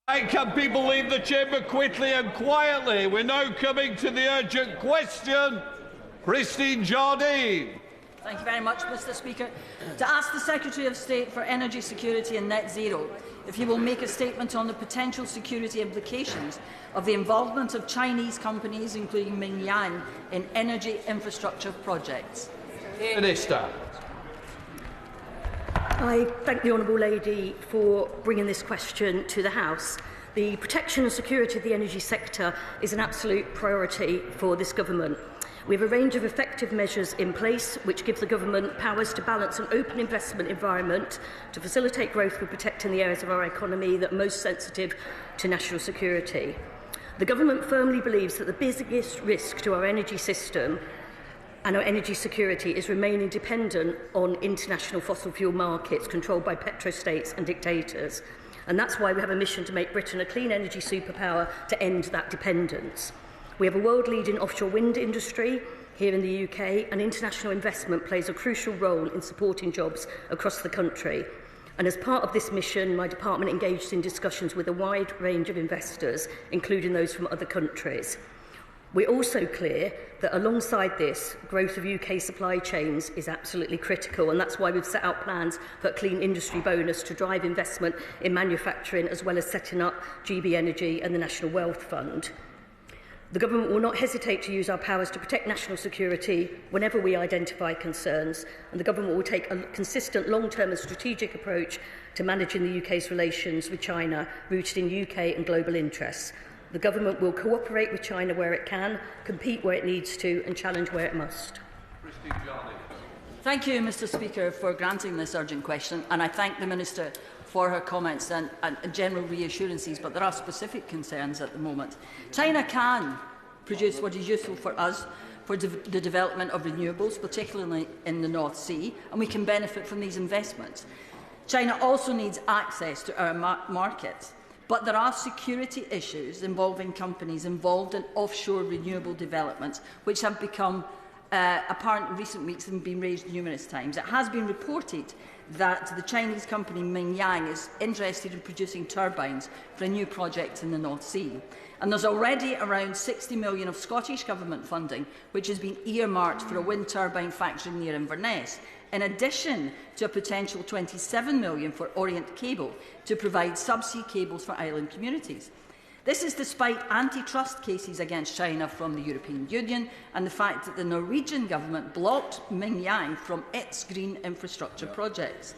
Can people leave the chamber quickly and quietly? We're now coming to the urgent question. Christine Jardine. Thank you very much, Mr Speaker. To ask the Secretary of State for Energy Security and Net Zero if he will make a statement on the potential security implications of the involvement of Chinese companies, including Mingyang, in energy infrastructure projects. Minister. I thank the honourable lady for bringing this question to the House. The protection and security of the energy sector is an absolute priority for this government. We have a range of effective measures in place which give the government powers to balance an open investment environment to facilitate growth for protecting the areas of our economy that are most sensitive to national security. The government firmly believes that the biggest risk to our energy system and our energy security is remaining dependent on international fossil fuel markets controlled by petrostates and dictators. And that's why we have a mission to make Britain a clean energy superpower to end that dependence. We have a world-leading offshore wind industry here in the UK, and international investment plays a crucial role in supporting jobs across the country. And as part of this mission, my department engaged in discussions with a wide range of investors, including those from other countries. We're also clear that alongside this, growth of UK supply chains is absolutely critical, and that's why we've set out plans for a clean industry bonus to drive investment in manufacturing, as well as setting up GB Energy and the National Wealth Fund. The government will not hesitate to use our powers to protect national security whenever we identify concerns, and the government will take a consistent long-term and strategic approach to managing the UK's relations with China, rooted in UK and global interests. The government will cooperate with China where it can, compete where it needs to, and challenge where it must. Thank you, Mr Speaker, for granting this urgent question, and I thank the Minister for her comments and general reassurances, but there are specific concerns at the moment. China can produce what is useful for us for the development of renewables, particularly in the North Sea, and we can benefit from these investments. China also needs access to our markets. But there are security issues involving companies involved in offshore renewable developments, which have become apparent in recent weeks and been raised numerous times. It has been reported that the Chinese company Mingyang is interested in producing turbines for a new project in the North Sea. And there's already around 60 million of Scottish Government funding, which has been earmarked for a wind turbine factory near Inverness, in addition to a potential 27 million for Orient Cable to provide subsea cables for island communities. This is despite antitrust cases against China from the European Union and the fact that the Norwegian government blocked Mingyang from its green infrastructure projects.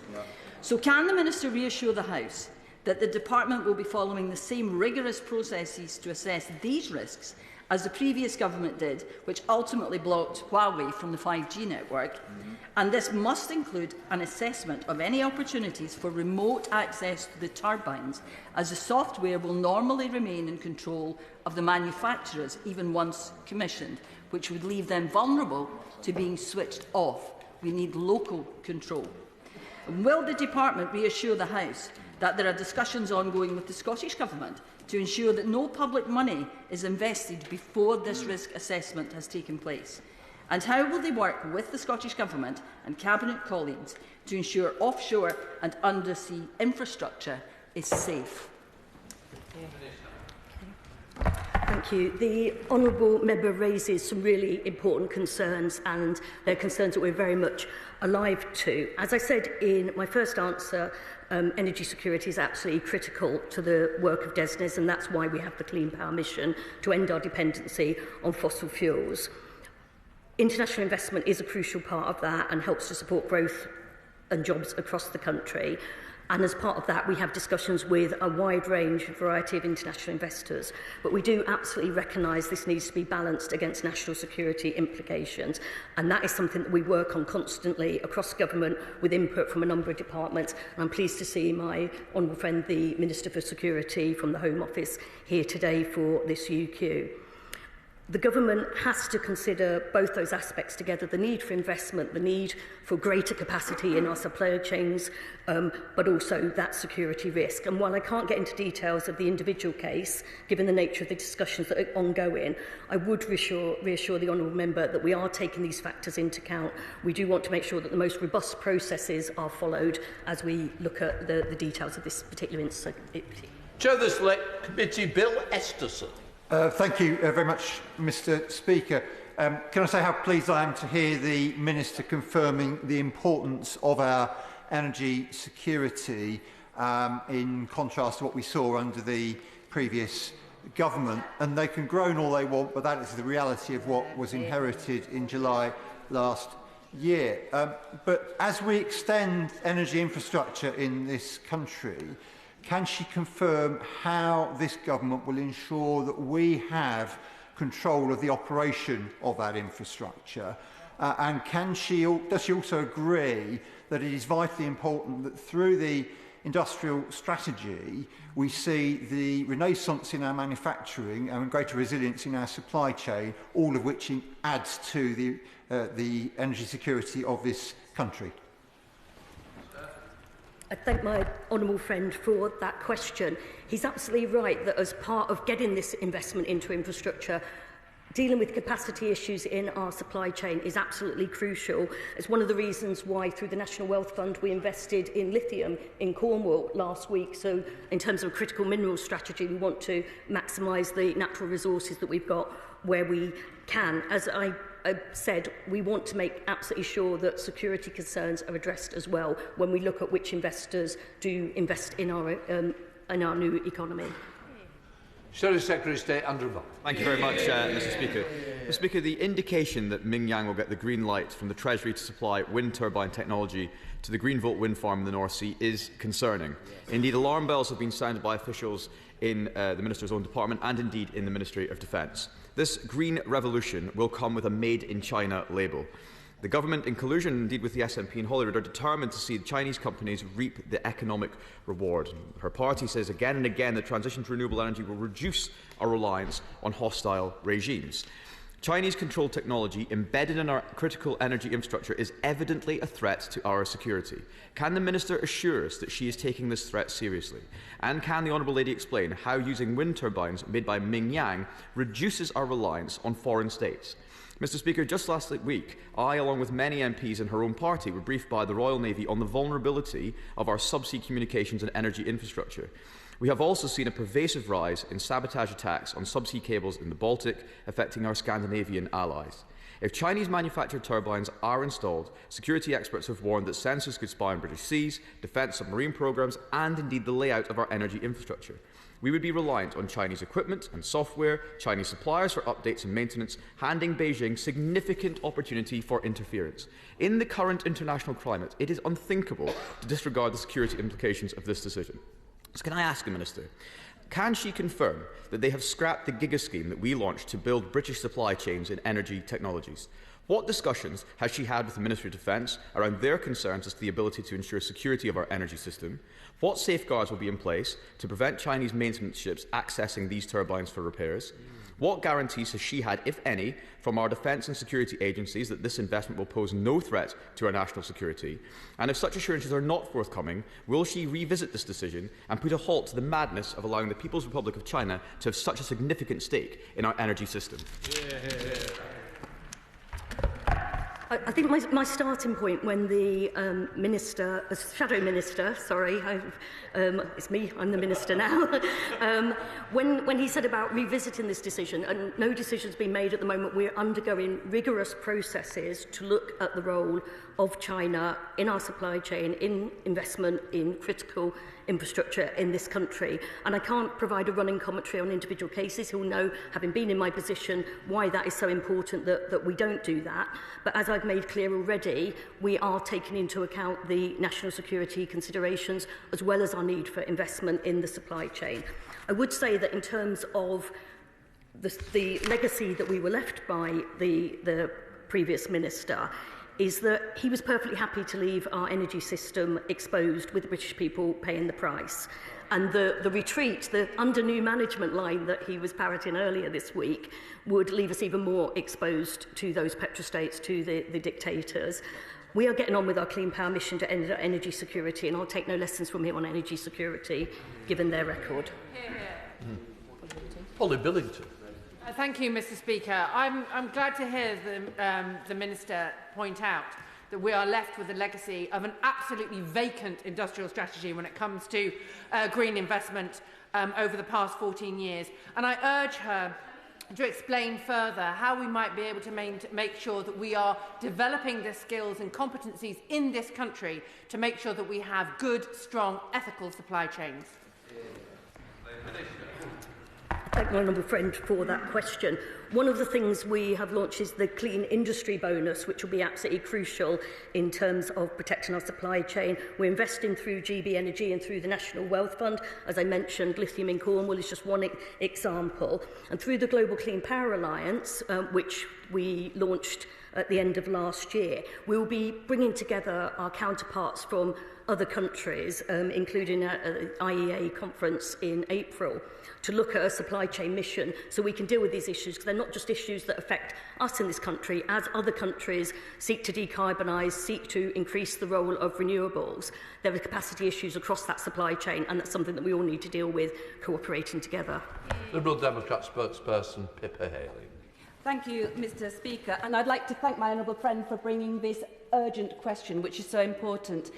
So can the Minister reassure the House that the Department will be following the same rigorous processes to assess these risks as the previous government did, which ultimately blocked Huawei from the 5G network? And this must include an assessment of any opportunities for remote access to the turbines, as the software will normally remain in control of the manufacturers even once commissioned, which would leave them vulnerable to being switched off. We need local control. And will the Department reassure the House that there are discussions ongoing with the Scottish Government to ensure that no public money is invested before this risk assessment has taken place? And how will they work with the Scottish Government and Cabinet colleagues to ensure offshore and undersea infrastructure is safe? Thank you. The honourable member raises some really important concerns, and they're concerns that we're very much alive to. As I said in my first answer, energy security is absolutely critical to the work of DESNZ, and that's why we have the Clean Power Mission, to end our dependency on fossil fuels. International investment is a crucial part of that and helps to support growth and jobs across the country. And as part of that, we have discussions with a wide range, variety of international investors. But we do absolutely recognise this needs to be balanced against national security implications. And that is something that we work on constantly across government with input from a number of departments. And I'm pleased to see my honourable friend, the Minister for Security from the Home Office, here today for this UQ. The government has to consider both those aspects together, the need for investment, the need for greater capacity in our supply chains, but also that security risk. And while I can't get into details of the individual case, given the nature of the discussions that are ongoing, I would reassure the honourable member that we are taking these factors into account. We do want to make sure that the most robust processes are followed as we look at the details of this particular incident. Chair of the Select Committee, Bill Esterson. Thank you very much, Mr Speaker. Can I say how pleased I am to hear the Minister confirming the importance of our energy security in contrast to what we saw under the previous government. And they can groan all they want, but that is the reality of what was inherited in July last year. But as we extend energy infrastructure in this country, can she confirm how this government will ensure that we have control of the operation of that infrastructure? And does she also agree that it is vitally important that through the industrial strategy we see the renaissance in our manufacturing and greater resilience in our supply chain, all of which adds to the energy security of this country? I thank my honourable friend for that question. He's absolutely right that as part of getting this investment into infrastructure, dealing with capacity issues in our supply chain is absolutely crucial. It's one of the reasons why, through the National Wealth Fund, we invested in lithium in Cornwall last week. So in terms of a critical minerals strategy, we want to maximise the natural resources that we've got where we can. As I said, we want to make absolutely sure that security concerns are addressed as well when we look at which investors do invest in our new economy. Secretary of State Andrew Marr. Thank you very much, Mr Speaker. Mr Speaker, the indication that Mingyang will get the green light from the Treasury to supply wind turbine technology to the Greenvolt wind farm in the North Sea is concerning. Indeed, alarm bells have been sounded by officials in the Minister's own department and indeed in the Ministry of Defence. This green revolution will come with a Made in China label. The government, in collusion indeed with the SNP in Holyrood, are determined to see Chinese companies reap the economic reward. Her party says again and again that transition to renewable energy will reduce our reliance on hostile regimes. Chinese-controlled technology embedded in our critical energy infrastructure is evidently a threat to our security. Can the Minister assure us that she is taking this threat seriously? And can the Honourable Lady explain how using wind turbines made by Mingyang reduces our reliance on foreign states? Mr Speaker, just last week, I, along with many MPs in her own party, were briefed by the Royal Navy on the vulnerability of our subsea communications and energy infrastructure. We have also seen a pervasive rise in sabotage attacks on subsea cables in the Baltic, affecting our Scandinavian allies. If Chinese-manufactured turbines are installed, security experts have warned that sensors could spy on British seas, defence submarine programmes and indeed the layout of our energy infrastructure. We would be reliant on Chinese equipment and software, Chinese suppliers for updates and maintenance, handing Beijing significant opportunity for interference. In the current international climate, it is unthinkable to disregard the security implications of this decision. So can I ask the Minister, can she confirm that they have scrapped the Giga scheme that we launched to build British supply chains in energy technologies? What discussions has she had with the Ministry of Defence around their concerns as to the ability to ensure security of our energy system? What safeguards will be in place to prevent Chinese maintenance ships accessing these turbines for repairs? What guarantees has she had, if any, from our defence and security agencies that this investment will pose no threat to our national security? And if such assurances are not forthcoming, will she revisit this decision and put a halt to the madness of allowing the People's Republic of China to have such a significant stake in our energy system? I think my starting point when the Shadow Minister, it's me, I'm the Minister now, when he said about revisiting this decision, and no decision's been made at the moment, we're undergoing rigorous processes to look at the role of China in our supply chain, in investment in critical infrastructure in this country. And I can't provide a running commentary on individual cases. He'll know, having been in my position, why that is so important that we don't do that. But as I've made clear already, we are taking into account the national security considerations as well as our need for investment in the supply chain. I would say that in terms of the legacy that we were left by the previous minister, is that he was perfectly happy to leave our energy system exposed with the British people paying the price. And the retreat, the under new management line that he was parroting earlier this week, would leave us even more exposed to those petrostates, to the dictators. We are getting on with our Clean Power mission to end energy security, and I'll take no lessons from him on energy security, given their record. Polly Billington. Thank you, Mr Speaker. I'm glad to hear the Minister point out that we are left with a legacy of an absolutely vacant industrial strategy when it comes to green investment over the past 14 years. And I urge her to explain further how we might be able to make sure that we are developing the skills and competencies in this country to make sure that we have good, strong, ethical supply chains. Thank my honourable friend for that question. One of the things we have launched is the Clean Industry Bonus, which will be absolutely crucial in terms of protecting our supply chain. We're investing through GB Energy and through the National Wealth Fund. As I mentioned, lithium in Cornwall is just one example. And through the Global Clean Power Alliance, which we launched at the end of last year, we will be bringing together our counterparts from other countries, including at the IEA conference in April, to look at a supply chain mission so we can deal with these issues, because they're not just issues that affect us in this country. As other countries seek to decarbonise, seek to increase the role of renewables, there are capacity issues across that supply chain, and that's something that we all need to deal with, cooperating together. Liberal Democrat spokesperson Pippa Haley. Thank you, Mr Speaker, and I'd like to thank my honourable friend for bringing this urgent question, which is so important.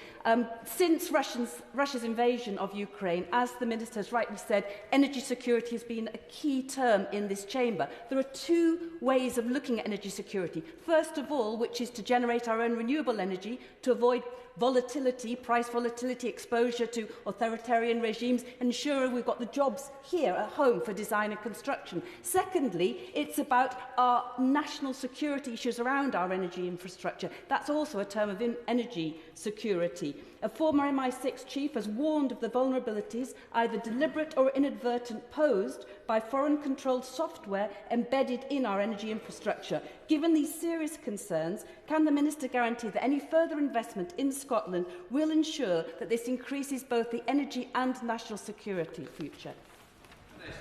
Since Russia's invasion of Ukraine, as the Minister has rightly said, energy security has been a key term in this chamber. There are two ways of looking at energy security. First of all, which is to generate our own renewable energy to avoid volatility, price volatility, exposure to authoritarian regimes, ensure we've got the jobs here at home for design and construction. Secondly, it's about our national security issues around our energy infrastructure. That's also a term of energy security. A former MI6 chief has warned of the vulnerabilities, either deliberate or inadvertent, posed by foreign-controlled software embedded in our energy infrastructure. Given these serious concerns, can the Minister guarantee that any further investment in Scotland will ensure that this increases both the energy and national security future?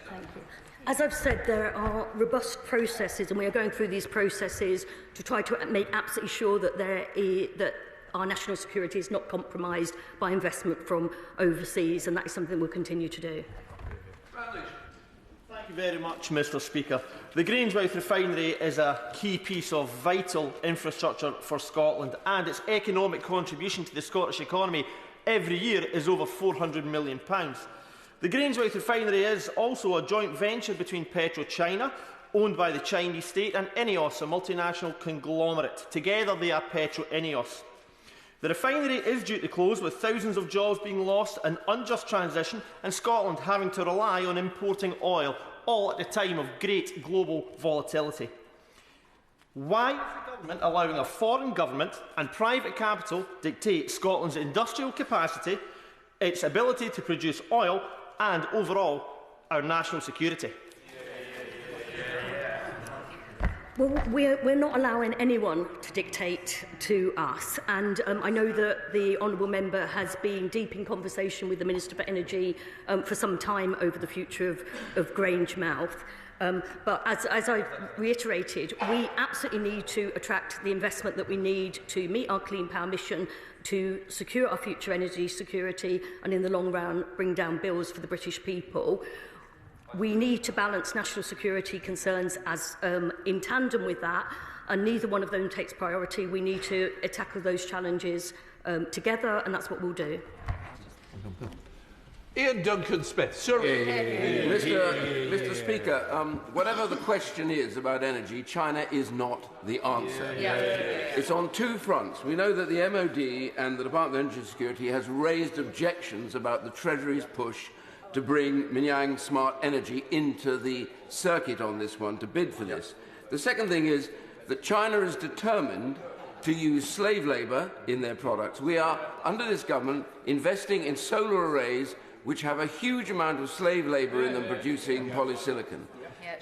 Thank you. As I've said, there are robust processes, and we are going through these processes to try to make absolutely sure that that our national security is not compromised by investment from overseas, and that is something we'll continue to do. Thank you very much, Mr Speaker. The Grangemouth refinery is a key piece of vital infrastructure for Scotland, and its economic contribution to the Scottish economy every year is over £400 million. The Grangemouth refinery is also a joint venture between PetroChina, owned by the Chinese state, and INEOS, a multinational conglomerate. Together they are Petro-INEOS. The refinery is due to close, with thousands of jobs being lost, an unjust transition, and Scotland having to rely on importing oil, all at a time of great global volatility. Why is the government allowing a foreign government and private capital dictate Scotland's industrial capacity, its ability to produce oil, and overall our national security? Well, we're not allowing anyone to dictate to us, and I know that the honourable member has been deep in conversation with the Minister for Energy for some time over the future of Grangemouth. But as I reiterated, we absolutely need to attract the investment that we need to meet our clean power mission, to secure our future energy security, and in the long run bring down bills for the British people. We need to balance national security concerns as in tandem with that, and neither one of them takes priority. We need to tackle those challenges together, and that's what we'll do. Ian Duncan-Smith. Sir. Mr Speaker, whatever the question is about energy, China is not the answer. It's on two fronts. We know that the MOD and the Department of Energy Security has raised objections about the Treasury's push to bring Mingyang Smart Energy into the circuit on this one, to bid for this. The second thing is that China is determined to use slave labour in their products. We are, under this government, investing in solar arrays which have a huge amount of slave labour in them producing polysilicon.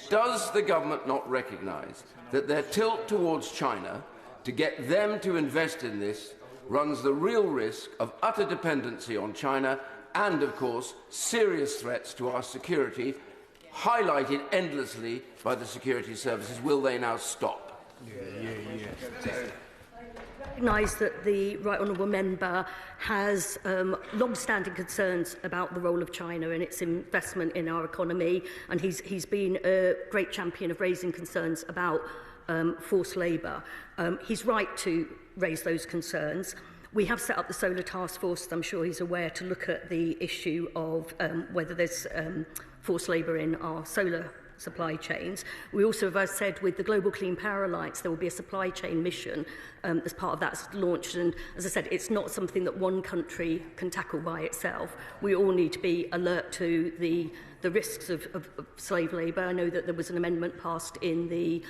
Does the government not recognise that their tilt towards China to get them to invest in this runs the real risk of utter dependency on China and, of course, serious threats to our security, highlighted endlessly by the security services? Will they now stop? I recognise that the Right Honourable Member has long-standing concerns about the role of China and its investment in our economy, and he's been a great champion of raising concerns about forced labour. He's right to raise those concerns. We have set up the Solar Task Force, I'm sure he's aware, to look at the issue of whether there's forced labour in our solar supply chains. We also, as I said, with the Global Clean Power Alliance, there will be a supply chain mission as part of that's launched. And as I said, it's not something that one country can tackle by itself. We all need to be alert to the risks of slave labour. I know that there was an amendment passed in the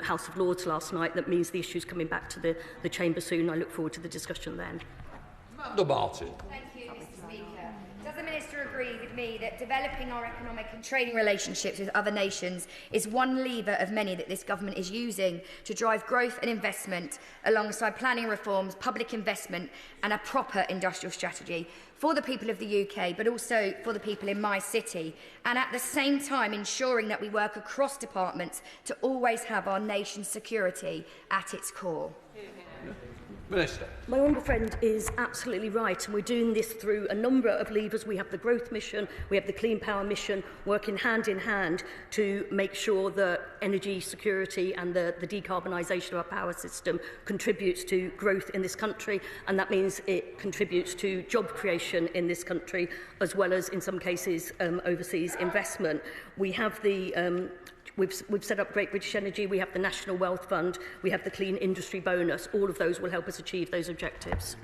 House of Lords last night that means the issue's coming back to the Chamber soon. I look forward to the discussion then. Amanda Martin. Thank you, Mr. Speaker. Does the Minister agree with me that developing our economic and trading relationships with other nations is one lever of many that this government is using to drive growth and investment alongside planning reforms, public investment and a proper industrial strategy for the people of the UK, but also for the people in my city, and at the same time ensuring that we work across departments to always have our nation's security at its core? Minister. My honourable friend is absolutely right, and we're doing this through a number of levers. We have the growth mission, we have the clean power mission, working hand in hand to make sure that energy security and the decarbonisation of our power system contributes to growth in this country, and that means it contributes to job creation in this country, as well as, in some cases, overseas investment. We have the We've set up Great British Energy, we have the National Wealth Fund, we have the Clean Industry Bonus. All of those will help us achieve those objectives.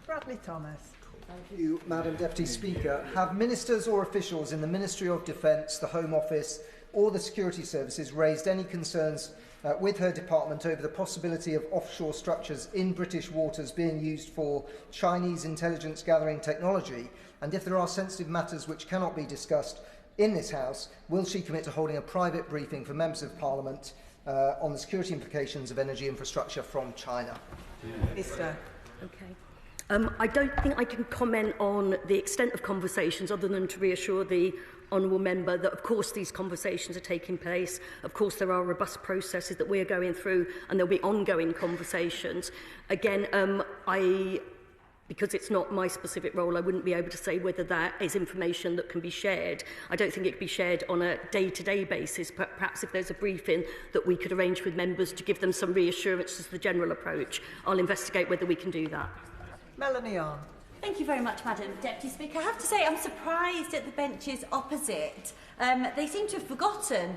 Bradley Thomas. Thank you, Madam Deputy Speaker. Have ministers or officials in the Ministry of Defence, the Home Office or the Security Services raised any concerns with her department over the possibility of offshore structures in British waters being used for Chinese intelligence gathering technology? And if there are sensitive matters which cannot be discussed in this House, will she commit to holding a private briefing for members of Parliament on the security implications of energy infrastructure from China? Minister. Okay. I don't think I can comment on the extent of conversations other than to reassure the honourable member that, of course, these conversations are taking place. Of course, there are robust processes that we are going through and there'll be ongoing conversations. Again, because it's not my specific role, I wouldn't be able to say whether that is information that can be shared. I don't think it can be shared on a day-to-day basis, but perhaps if there's a briefing that we could arrange with members to give them some reassurance as to the general approach, I'll investigate whether we can do that. Melanie Arn. Thank you very much, Madam Deputy Speaker. I have to say I'm surprised at the benches opposite. They seem to have forgotten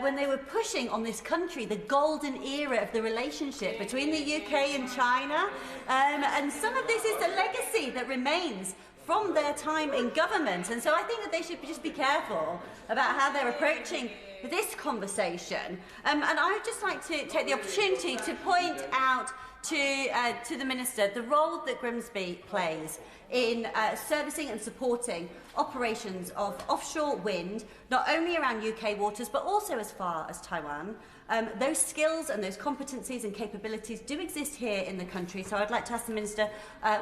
when they were pushing on this country the golden era of the relationship between the UK and China. And some of this is a legacy that remains from their time in government. And so I think that they should just be careful about how they're approaching this conversation. And I would just like to take the opportunity to point out to the Minister the role that Grimsby plays in servicing and supporting operations of offshore wind, not only around UK waters but also as far as Taiwan. Those skills and those competencies and capabilities do exist here in the country, so I'd like to ask the Minister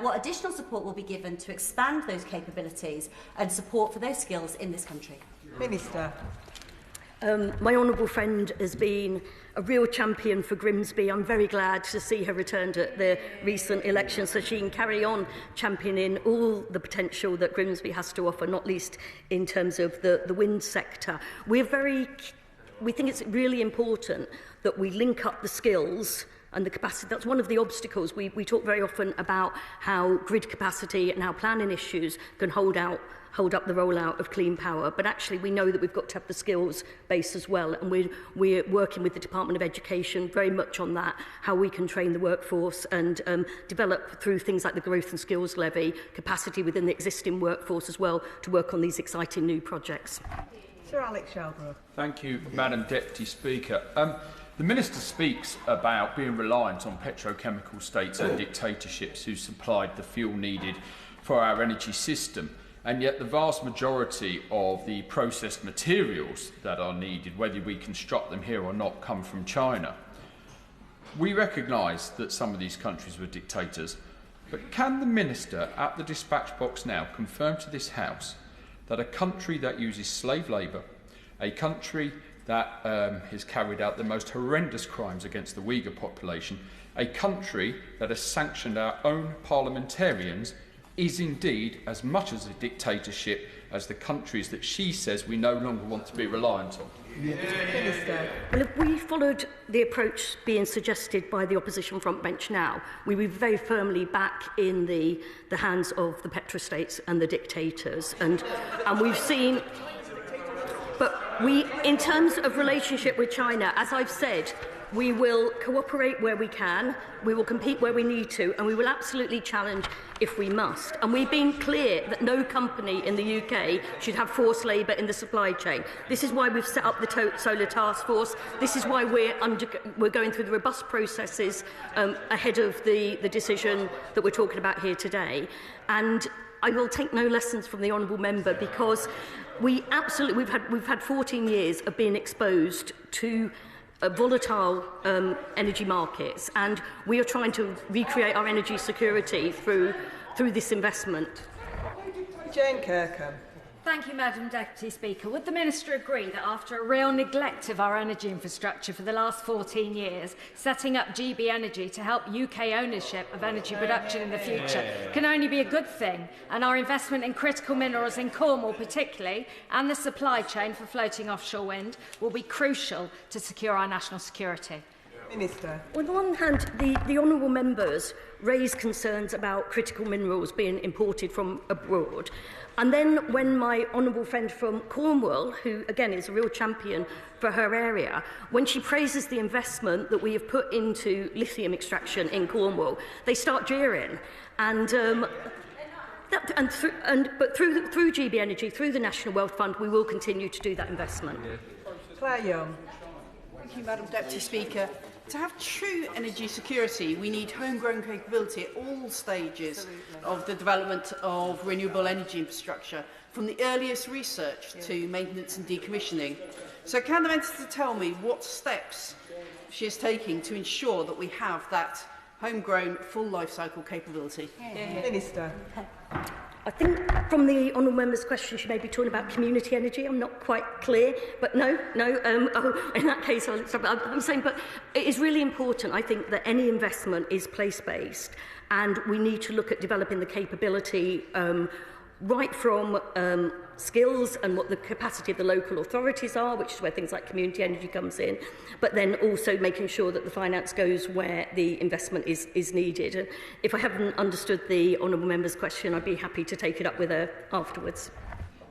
what additional support will be given to expand those capabilities and support for those skills in this country. Minister. My honourable friend has been a real champion for Grimsby. I'm very glad to see her returned at the recent election so she can carry on championing all the potential that Grimsby has to offer, not least in terms of the wind sector. We think it's really important that we link up the skills and the capacity. That's one of the obstacles. We talk very often about how grid capacity and how planning issues can hold up the rollout of clean power, but actually we know that we've got to have the skills base as well, and we're working with the Department of Education very much on that, how we can train the workforce and develop through things like the Growth and Skills Levy capacity within the existing workforce as well to work on these exciting new projects. Sir Alex Shelbrooke. Thank you, Madam Deputy Speaker. The Minister speaks about being reliant on petrochemical states and dictatorships who supplied the fuel needed for our energy system. And yet the vast majority of the processed materials that are needed, whether we construct them here or not, come from China. We recognise that some of these countries were dictators, but can the Minister at the dispatch box now confirm to this House that a country that uses slave labour, a country that has carried out the most horrendous crimes against the Uyghur population, a country that has sanctioned our own parliamentarians, is indeed as much as a dictatorship as the countries that she says we no longer want to be reliant on? Minister. Well, if we followed the approach being suggested by the opposition frontbench now, we would be very firmly back in the hands of the petrostates and the dictators. And we've seen... But in terms of relationship with China, as I've said, we will cooperate where we can, we will compete where we need to, and we will absolutely challenge if we must. And we've been clear that no company in the UK should have forced labour in the supply chain. This is why we've set up the Solar Task Force. This is why we're going through the robust processes ahead of the decision that we're talking about here today. And I will take no lessons from the honourable member, because we've had 14 years of being exposed to volatile energy markets, and we are trying to recreate our energy security through this investment. Jane Kirkham. Thank you, Madam Deputy Speaker. Would the Minister agree that after a real neglect of our energy infrastructure for the last 14 years, setting up GB Energy to help UK ownership of energy production in the future can only be a good thing, and our investment in critical minerals in Cornwall particularly, and the supply chain for floating offshore wind, will be crucial to secure our national security? Minister. On the one hand, the honourable members raise concerns about critical minerals being imported from abroad. And then when my honourable friend from Cornwall, who again is a real champion for her area, when she praises the investment that we have put into lithium extraction in Cornwall, they start jeering. And but through GB Energy, through the National Wealth Fund, we will continue to do that investment. Claire Young. Thank you, Madam Deputy Speaker. To have true energy security, we need homegrown capability at all stages of the development of renewable energy infrastructure, from the earliest research to maintenance and decommissioning. So can the Minister tell me what steps she is taking to ensure that we have that homegrown full life cycle capability? Minister. I think from the honourable member's question, she may be talking about community energy. I'm not quite clear, but no. In that case, I'm saying, but it is really important, I think, that any investment is place-based, and we need to look at developing the capability right from skills and what the capacity of the local authorities are, which is where things like community energy comes in, but then also making sure that the finance goes where the investment is needed. And if I haven't understood the honourable member's question, I'd be happy to take it up with her afterwards.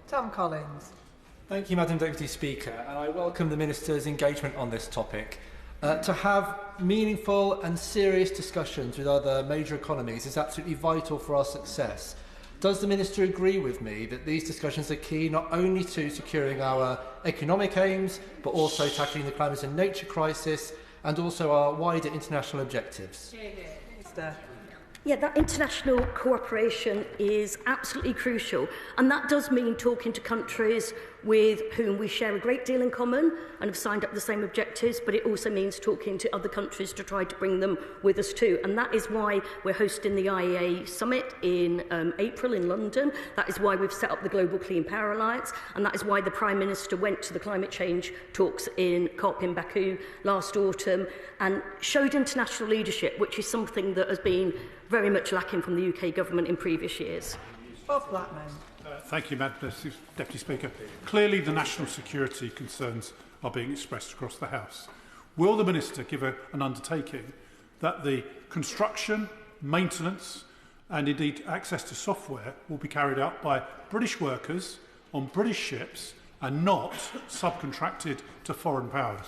Tom Collins. Thank you, Madam Deputy Speaker, and I welcome the Minister's engagement on this topic. To have meaningful and serious discussions with other major economies is absolutely vital for our success. Does the Minister agree with me that these discussions are key not only to securing our economic aims, but also tackling the climate and nature crisis and also our wider international objectives? Minister. Yeah, that international cooperation is absolutely crucial, and that does mean talking to countries with whom we share a great deal in common and have signed up the same objectives, but it also means talking to other countries to try to bring them with us too. And that is why we're hosting the IEA Summit in April in London. That is why we've set up the Global Clean Power Alliance, and that is why the Prime Minister went to the climate change talks in COP in Baku last autumn and showed international leadership, which is something that has been very much lacking from the UK government in previous years. Bob Blackman. Thank you, Madam Deputy Speaker. Clearly, the national security concerns are being expressed across the House. Will the Minister give an undertaking that the construction, maintenance and indeed access to software will be carried out by British workers on British ships and not subcontracted to foreign powers?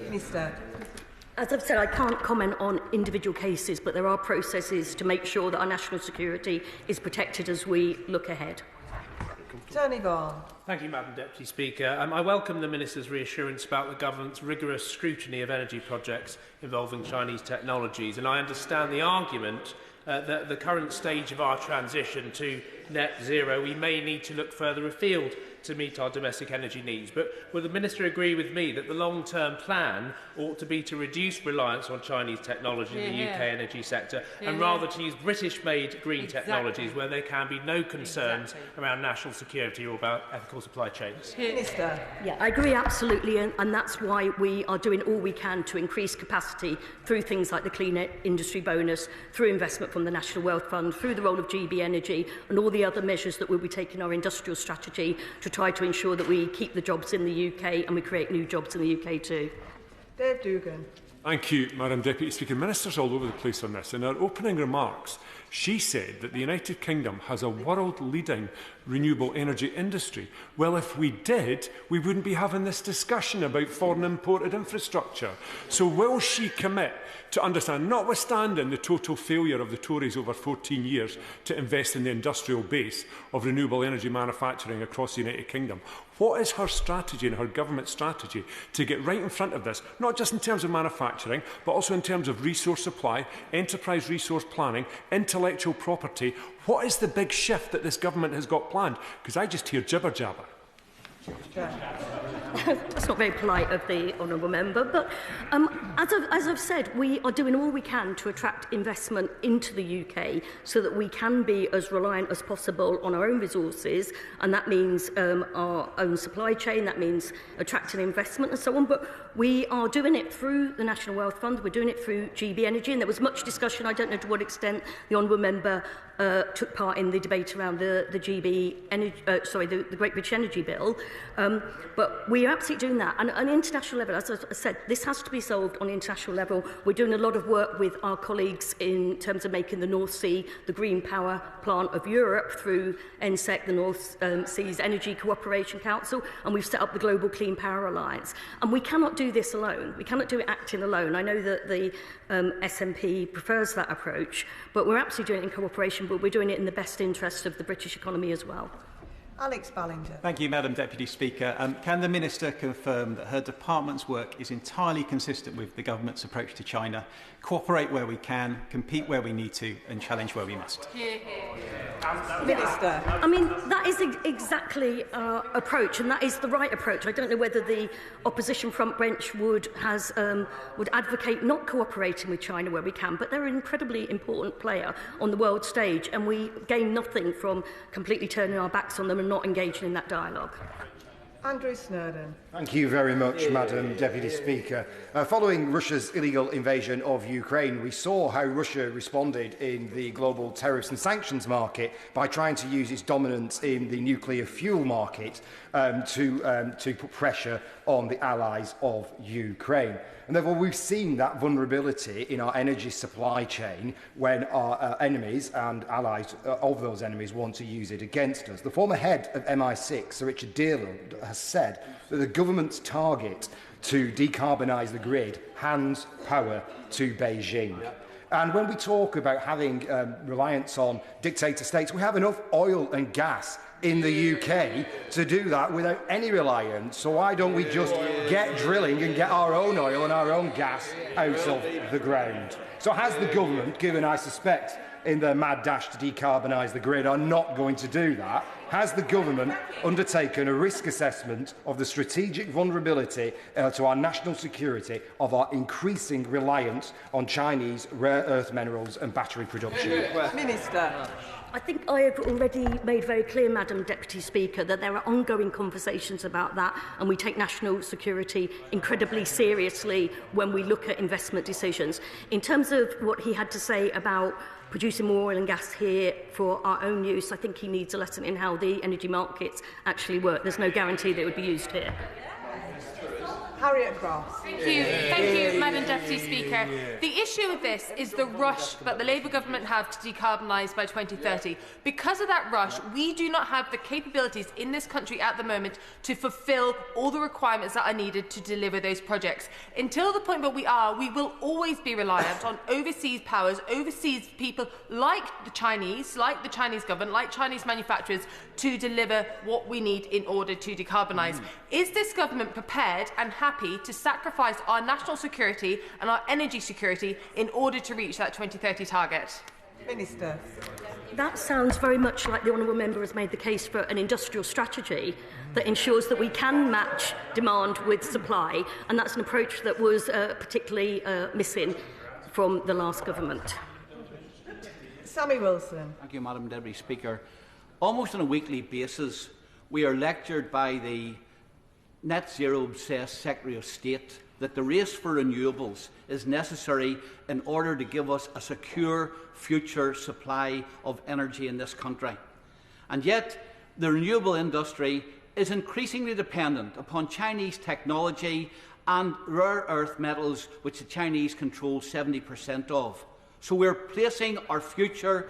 Minister. As I've said, I can't comment on individual cases, but there are processes to make sure that our national security is protected as we look ahead. Tony Vaughan. Thank you, Madam Deputy Speaker. I welcome the Minister's reassurance about the Government's rigorous scrutiny of energy projects involving Chinese technologies, and I understand the argument that at the current stage of our transition to net zero, we may need to look further afield to meet our domestic energy needs. But will the Minister agree with me that the long-term plan ought to be to reduce reliance on Chinese technology in the UK energy sector and rather to use British-made green technologies where there can be no concerns around national security or about ethical supply chains? Minister. Yeah, I agree absolutely, and that's why we are doing all we can to increase capacity through things like the Clean Industry Bonus, through investment from the National Wealth Fund, through the role of GB Energy and all the other measures that we'll be taking our industrial strategy to try to ensure that we keep the jobs in the UK and we create new jobs in the UK too. Dave Dugan. Thank you, Madam Deputy Speaker. Ministers all over the place on this. In her opening remarks, she said that the United Kingdom has a world-leading renewable energy industry. Well, if we did, we wouldn't be having this discussion about foreign imported infrastructure. So will she commit to understand, notwithstanding the total failure of the Tories over 14 years to invest in the industrial base of renewable energy manufacturing across the United Kingdom, what is her strategy and her government strategy to get right in front of this, not just in terms of manufacturing, but also in terms of resource supply, enterprise resource planning, intellectual property? What is the big shift that this government has got planned? Because I just hear jibber-jabber. That's not very polite of the honourable member, but as I've said, we are doing all we can to attract investment into the UK so that we can be as reliant as possible on our own resources, and that means our own supply chain, that means attracting investment and so on, but we are doing it through the National Wealth Fund, we're doing it through GB Energy, and there was much discussion, I don't know to what extent the honourable member took part in the debate around the GB Energy, the Great British Energy Bill, but we are absolutely doing that. And on an international level, as I said, this has to be solved on the international level. We're doing a lot of work with our colleagues in terms of making the North Sea the green power plant of Europe through NSEC, the North Seas Energy Cooperation Council, and we've set up the Global Clean Power Alliance. And we cannot do this alone. We cannot do it acting alone. I know that the SNP prefers that approach, but we're absolutely doing it in cooperation, but we're doing it in the best interest of the British economy as well. Alex Ballinger. Thank you, Madam Deputy Speaker. Can the Minister confirm that her department's work is entirely consistent with the government's approach to China, cooperate where we can, compete where we need to, and challenge where we must? Minister. I mean, that is exactly our approach, and that is the right approach. I don't know whether the opposition front bench would advocate not cooperating with China where we can, but they're an incredibly important player on the world stage, and we gain nothing from completely turning our backs on them and not engaging in that dialogue. Andrew Snowden. Thank you very much, Madam Deputy Speaker. Following Russia's illegal invasion of Ukraine, we saw how Russia responded in the global tariffs and sanctions market by trying to use its dominance in the nuclear fuel market to put pressure on the allies of Ukraine. And therefore, we've seen that vulnerability in our energy supply chain when our enemies and allies of those enemies want to use it against us. The former head of MI6, Sir Richard Dearland, has said that the government's target to decarbonise the grid hands power to Beijing. And when we talk about having reliance on dictator states, we have enough oil and gas in the UK to do that without any reliance. So why don't we just get drilling and get our own oil and our own gas out of the ground? So has the government, given I suspect in their mad dash to decarbonise the grid are not going to do that, has the government undertaken a risk assessment of the strategic vulnerability to our national security of our increasing reliance on Chinese rare earth minerals and battery production? Minister. I think I have already made very clear, Madam Deputy Speaker, that there are ongoing conversations about that, and we take national security incredibly seriously when we look at investment decisions. In terms of what he had to say about producing more oil and gas here for our own use, I think he needs a lesson in how the energy markets actually work. There's no guarantee that it would be used here. Harriet Cross. Thank you, Madam Deputy Speaker. The issue with this is the rush that the Labour government have to decarbonise by 2030. Because of that rush, we do not have the capabilities in this country at the moment to fulfil all the requirements that are needed to deliver those projects. Until the point where we will always be reliant on overseas powers, overseas people like the Chinese government, like Chinese manufacturers, to deliver what we need in order to decarbonise. Is this government prepared and happy to sacrifice our national security and our energy security in order to reach that 2030 target? Minister. That sounds very much like the honourable member has made the case for an industrial strategy that ensures that we can match demand with supply, and that's an approach that was particularly missing from the last government. Sammy Wilson. Thank you, Madam Deputy Speaker. Almost on a weekly basis, we are lectured by the net zero obsessed Secretary of State that the race for renewables is necessary in order to give us a secure future supply of energy in this country. And yet, the renewable industry is increasingly dependent upon Chinese technology and rare earth metals, which the Chinese control 70% of. So we're placing our future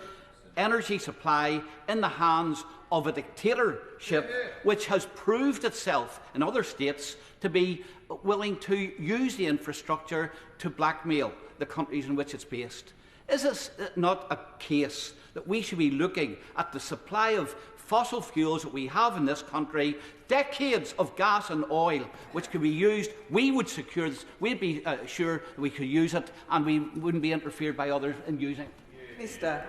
energy supply in the hands of a dictatorship which has proved itself in other states to be willing to use the infrastructure to blackmail the countries in which it's based. Is this not a case that we should be looking at the supply of fossil fuels that we have in this country, decades of gas and oil which could be used? We would secure this, we'd be sure that we could use it and we wouldn't be interfered by others in using it. Minister.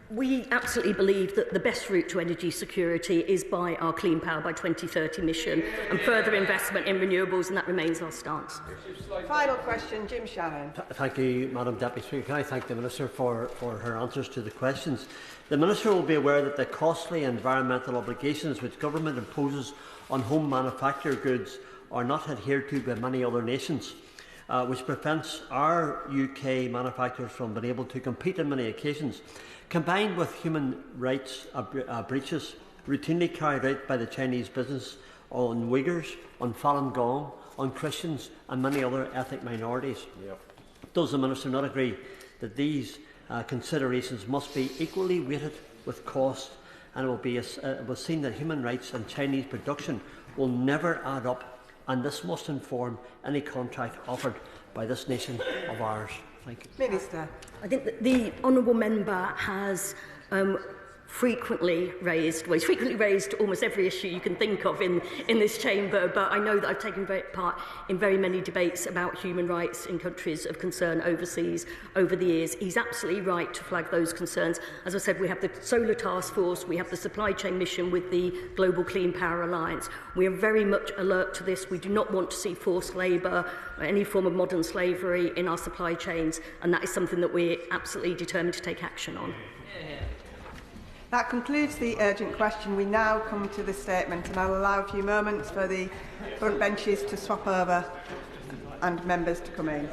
We absolutely believe that the best route to energy security is by our Clean Power by 2030 mission and further investment in renewables, and that remains our stance. Final question, Jim Shannon. Thank you, Madam Deputy Speaker. Can I thank the Minister for her answers to the questions? The Minister will be aware that the costly environmental obligations which government imposes on home manufactured goods are not adhered to by many other nations, which prevents our UK manufacturers from being able to compete on many occasions, combined with human rights breaches routinely carried out by the Chinese business on Uyghurs, on Falun Gong, on Christians and many other ethnic minorities. Does the Minister not agree that these considerations must be equally weighted with cost, and it will seem that human rights and Chinese production will never add up, and this must inform any contract offered by this nation of ours? Thank you. Minister. I think that the honourable member has frequently raised almost every issue you can think of in this chamber, but I know that I've taken part in very many debates about human rights in countries of concern overseas over the years. He's absolutely right to flag those concerns. As I said, we have the Solar Task Force, we have the supply chain mission with the Global Clean Power Alliance. We are very much alert to this. We do not want to see forced labour or any form of modern slavery in our supply chains, and that is something that we're absolutely determined to take action on. That concludes the urgent question. We now come to the statement, and I'll allow a few moments for the front benches to swap over and members to come in.